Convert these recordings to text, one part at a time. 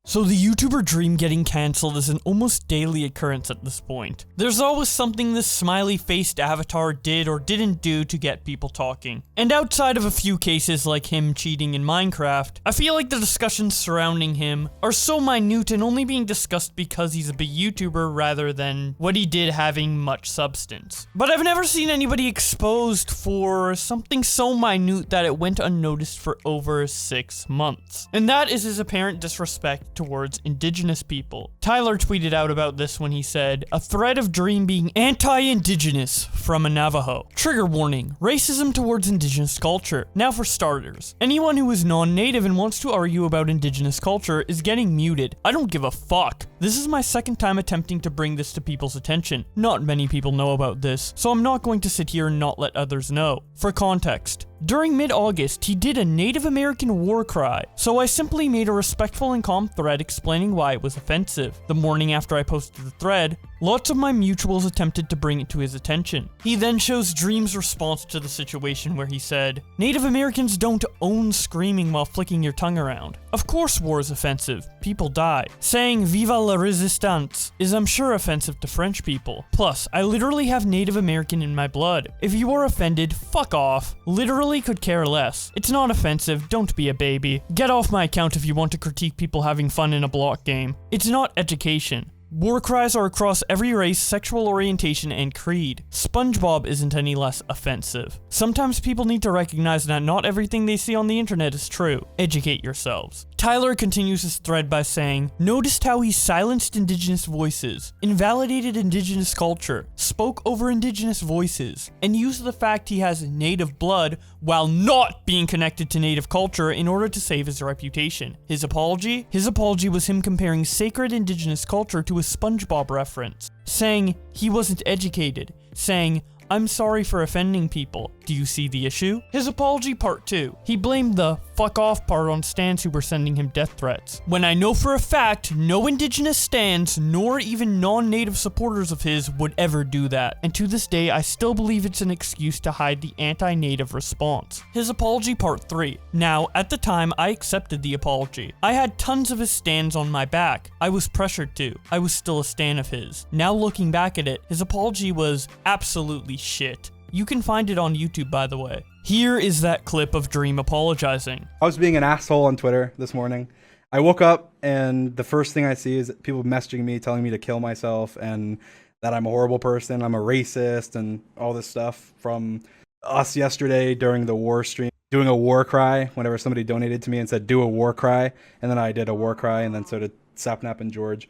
So the YouTuber dream getting cancelled is an almost daily occurrence at this point. There's always something this smiley-faced avatar did or didn't do to get people talking. And outside of a few cases like him cheating in Minecraft, I feel like the discussions surrounding him are so minute and only being discussed because he's a big YouTuber rather than what he did having much substance. But I've never seen anybody exposed for something so minute that it went unnoticed for over 6 months. And that is his apparent disrespect towards Indigenous people. Tyler tweeted out about this when he said, "A thread of Dream being anti-Indigenous from a Navajo. Trigger warning, racism towards Indigenous culture. Now for starters, anyone who is non-native and wants to argue about Indigenous culture is getting muted. I don't give a fuck. This is my second time attempting to bring this to people's attention. Not many people know about this, so I'm not going to sit here and not let others know. For context, during mid-August, he did a Native American war cry, so I simply made a respectful and calm thread explaining why it was offensive. The morning after I posted the thread, lots of my mutuals attempted to bring it to his attention. He then shows Dream's response to the situation where he said, "Native Americans don't own screaming while flicking your tongue around. Of course war is offensive. People die. Saying Viva la Resistance is I'm sure offensive to French people. Plus, I literally have Native American in my blood. If you are offended, fuck off. Literally could care less. It's not offensive, don't be a baby. Get off my account if you want to critique people having fun in a block game. It's not education. War cries are across every race, sexual orientation, and creed. SpongeBob isn't any less offensive. Sometimes people need to recognize that not everything they see on the internet is true. Educate yourselves." Tyler continues his thread by saying, "Noticed how he silenced Indigenous voices, invalidated Indigenous culture, spoke over Indigenous voices, and used the fact he has Native blood while not being connected to Native culture in order to save his reputation. His apology? His apology was him comparing sacred Indigenous culture to a SpongeBob reference, saying he wasn't educated, saying, 'I'm sorry for offending people. Do you see the issue?' His apology part 2. He blamed the fuck off part on stans who were sending him death threats. When I know for a fact no Indigenous stans nor even non-native supporters of his would ever do that. And to this day I still believe it's an excuse to hide the anti-native response." His apology part 3. Now, at the time I accepted the apology. I had tons of his stans on my back. I was pressured to. I was still a stan of his. Now looking back at it, his apology was absolutely shit. You can find it on YouTube, by the way. Here is that clip of Dream apologizing. I was being an asshole on Twitter this morning. I woke up and the first thing I see is people messaging me telling me to kill myself and that I'm a horrible person, I'm a racist, and all this stuff from us yesterday during the war stream. Doing a war cry whenever somebody donated to me and said, "Do a war cry." And then I did a war cry, and then so did Sapnap and George.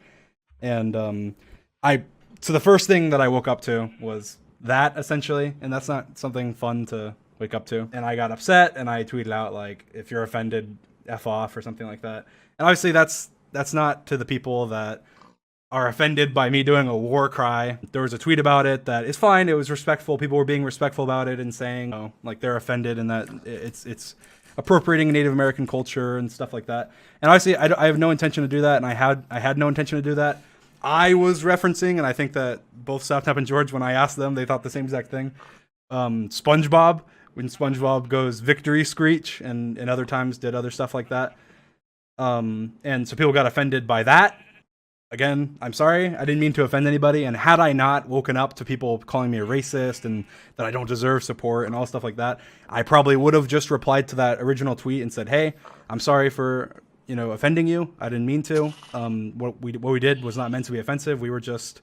And so the first thing that I woke up to was that, essentially, and that's not something fun to wake up to. And I got upset and I tweeted out like, "If you're offended, F off," or something like that. And obviously that's not to the people that are offended by me doing a war cry. There was a tweet about it that is fine. It was respectful. People were being respectful about it and saying, oh, like they're offended and that it's appropriating Native American culture and stuff like that. And obviously I have no intention to do that. And I had no intention to do that. I was referencing, and I think that both Saptap and George, when I asked them, they thought the same exact thing. SpongeBob, when SpongeBob goes victory screech, and other times did other stuff like that. And so people got offended by that. Again, I'm sorry. I didn't mean to offend anybody. And had I not woken up to people calling me a racist and that I don't deserve support and all stuff like that, I probably would have just replied to that original tweet and said, "Hey, I'm sorry for offending you. I didn't mean to. What we did was not meant to be offensive. We were just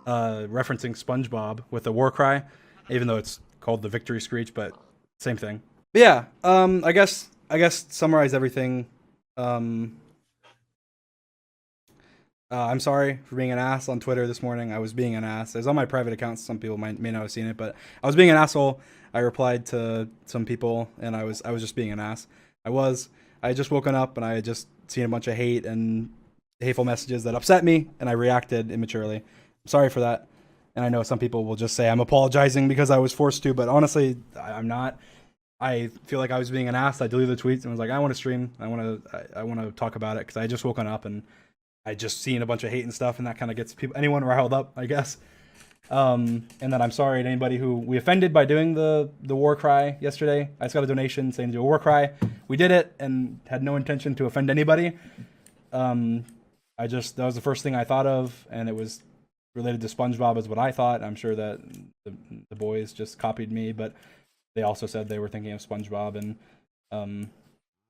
referencing SpongeBob with a war cry, even though it's called the victory screech, but same thing." But yeah, I guess summarize everything. I'm sorry for being an ass on Twitter this morning. I was being an ass. It was on my private accounts. Some people may not have seen it, but I was being an asshole. I replied to some people, and I was just being an ass. I had just woken up, and I had just seen a bunch of hate and hateful messages that upset me, and I reacted immaturely. I'm sorry for that. And I know some people will just say I'm apologizing because I was forced to, but honestly, I'm not. I feel like I was being an ass. I deleted the tweets and was like, I want to stream. I want to talk about it because I had just woken up and I just seen a bunch of hate and stuff, and that kind of gets anyone riled up, I guess. And then I'm sorry to anybody who we offended by doing the war cry yesterday. I just got a donation saying to do a war cry. We did it and had no intention to offend anybody. that was the first thing I thought of, and it was related to SpongeBob is what I thought. I'm sure that the boys just copied me, but they also said they were thinking of SpongeBob and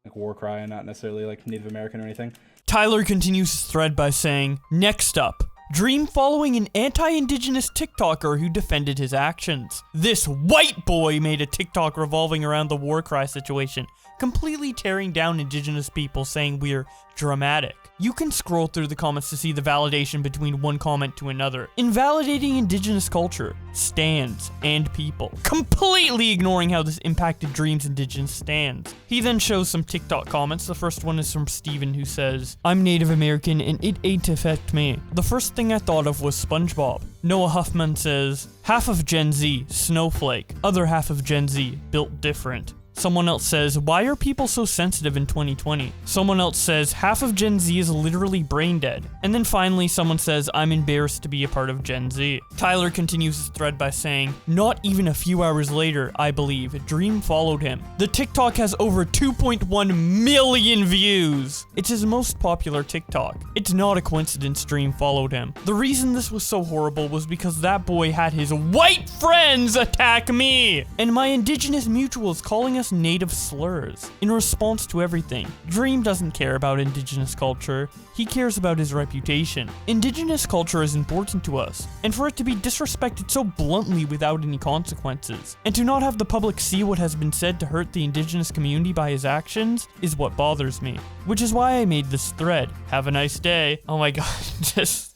like war cry and not necessarily like Native American or anything. Tyler continues his thread by saying, next up, Dream following an anti-Indigenous TikToker who defended his actions. This white boy made a TikTok revolving around the war cry situation, completely tearing down Indigenous people, saying we're dramatic. You can scroll through the comments to see the validation between one comment to another, invalidating Indigenous culture, stands, and people, completely ignoring how this impacted Dream's Indigenous stands. He then shows some TikTok comments. The first one is from Steven, who says, I'm Native American and it ain't affect me. The first thing I thought of was SpongeBob. Noah Huffman says, half of Gen Z, snowflake, other half of Gen Z, built different. Someone else says, why are people so sensitive in 2020? Someone else says, half of Gen Z is literally brain dead. And then finally, someone says, I'm embarrassed to be a part of Gen Z. Tyler continues his thread by saying, not even a few hours later, I believe, Dream followed him. The TikTok has over 2.1 million views. It's his most popular TikTok. It's not a coincidence Dream followed him. The reason this was so horrible was because that boy had his white friends attack me, and my Indigenous mutuals calling us native slurs. In response to everything, Dream doesn't care about Indigenous culture, he cares about his reputation. Indigenous culture is important to us, and for it to be disrespected so bluntly without any consequences, and to not have the public see what has been said to hurt the Indigenous community by his actions, is what bothers me. Which is why I made this thread. Have a nice day. Oh my god, this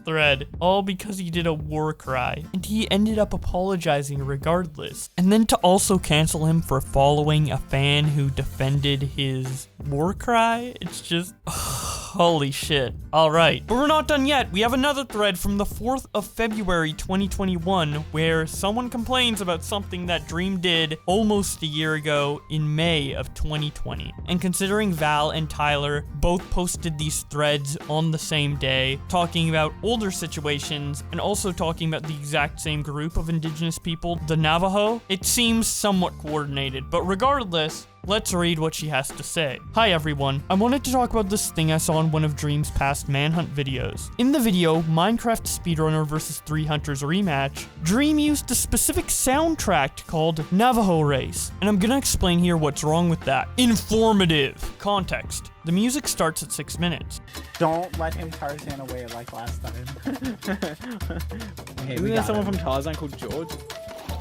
thread, all because he did a war cry, and he ended up apologizing regardless. And then to also cancel him for following a fan who defended his war cry, it's just, holy shit. Alright, but we're not done yet. We have another thread from the 4th of February 2021 where someone complains about something that Dream did almost a year ago in May of 2020. And considering Val and Tyler both posted these threads on the same day, talking about older situations and also talking about the exact same group of Indigenous people, the Navajo, it seems somewhat coordinated. But regardless, let's read what she has to say. Hi everyone, I wanted to talk about this thing I saw in one of Dream's past Manhunt videos. In the video, Minecraft Speedrunner vs 3 Hunters rematch, Dream used a specific soundtrack called Navajo Race, and I'm gonna explain here what's wrong with that. Informative. Context. The music starts at 6 minutes. Don't let him Tarzan away like last time. Isn't there someone from Tarzan called George?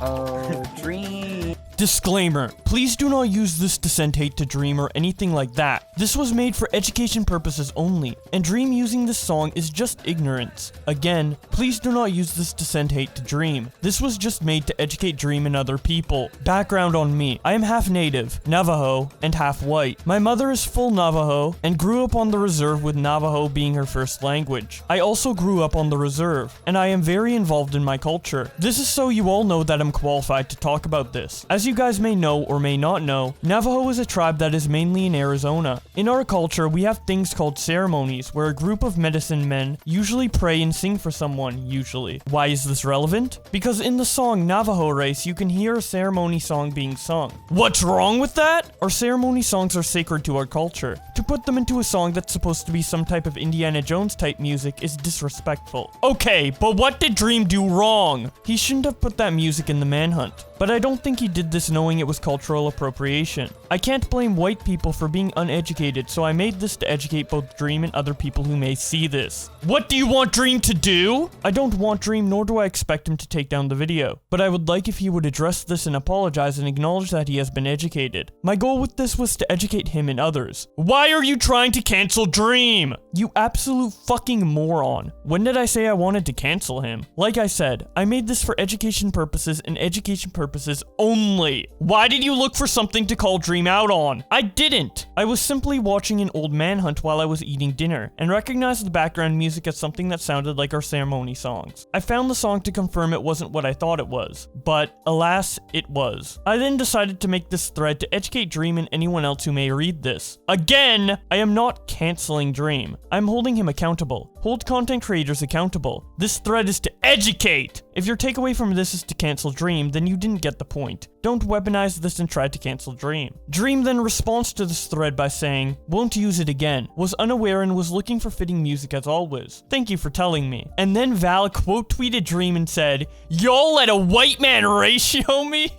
Oh, Dream. Disclaimer, please do not use this to send hate to Dream or anything like that. This was made for education purposes only, and Dream using this song is just ignorance. Again, please do not use this to send hate to Dream. This was just made to educate Dream and other people. Background on me. I am half Native, Navajo, and half white. My mother is full Navajo, and grew up on the reserve with Navajo being her first language. I also grew up on the reserve, and I am very involved in my culture. This is so you all know that I'm qualified to talk about this. As you guys may know or may not know, Navajo is a tribe that is mainly in Arizona. In our culture, we have things called ceremonies, where a group of medicine men usually pray and sing for someone, usually. Why is this relevant? Because in the song Navajo Race, you can hear a ceremony song being sung. What's wrong with that? Our ceremony songs are sacred to our culture. To put them into a song that's supposed to be some type of Indiana Jones type music is disrespectful. Okay, but what did Dream do wrong? He shouldn't have put that music in the Manhunt. But I don't think he did this knowing it was cultural appropriation. I can't blame white people for being uneducated, so I made this to educate both Dream and other people who may see this. What do you want Dream to do? I don't want Dream, nor do I expect him to take down the video. But I would like if he would address this and apologize and acknowledge that he has been educated. My goal with this was to educate him and others. Why are you trying to cancel Dream? You absolute fucking moron. When did I say I wanted to cancel him? Like I said, I made this for education purposes and education purposes only. Why did you look for something to call Dream out on? I didn't. I was simply watching an old Manhunt while I was eating dinner and recognized the background music as something that sounded like our ceremony songs. I found the song to confirm it wasn't what I thought it was, but alas, it was. I then decided to make this thread to educate Dream and anyone else who may read this. Again, I am not canceling Dream. I'm holding him accountable. Hold content creators accountable. This thread is to educate. If your takeaway from this is to cancel Dream, then you didn't didn't get the point. Don't weaponize this and try to cancel Dream. Dream then responds to this thread by saying, won't use it again. Was unaware and was looking for fitting music as always. Thank you for telling me. And then Val quote tweeted Dream and said, y'all let a white man ratio me?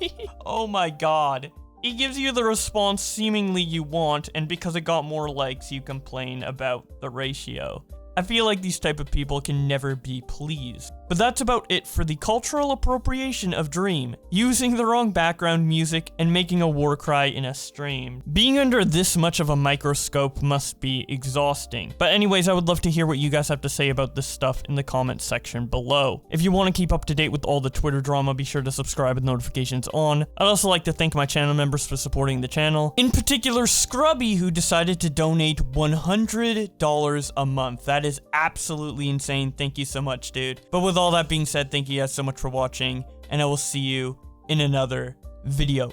Oh my god. He gives you the response seemingly you want, and because it got more likes, you complain about the ratio. I feel like these type of people can never be pleased. But that's about it for the cultural appropriation of Dream, using the wrong background music and making a war cry in a stream. Being under this much of a microscope must be exhausting. But anyways, I would love to hear what you guys have to say about this stuff in the comments section below. If you want to keep up to date with all the Twitter drama, be sure to subscribe with notifications on. I'd also like to thank my channel members for supporting the channel. In particular, Scrubby, who decided to donate $100 a month. That is absolutely insane. Thank you so much, dude. But with all that being said, thank you guys so much for watching, and I will see you in another video.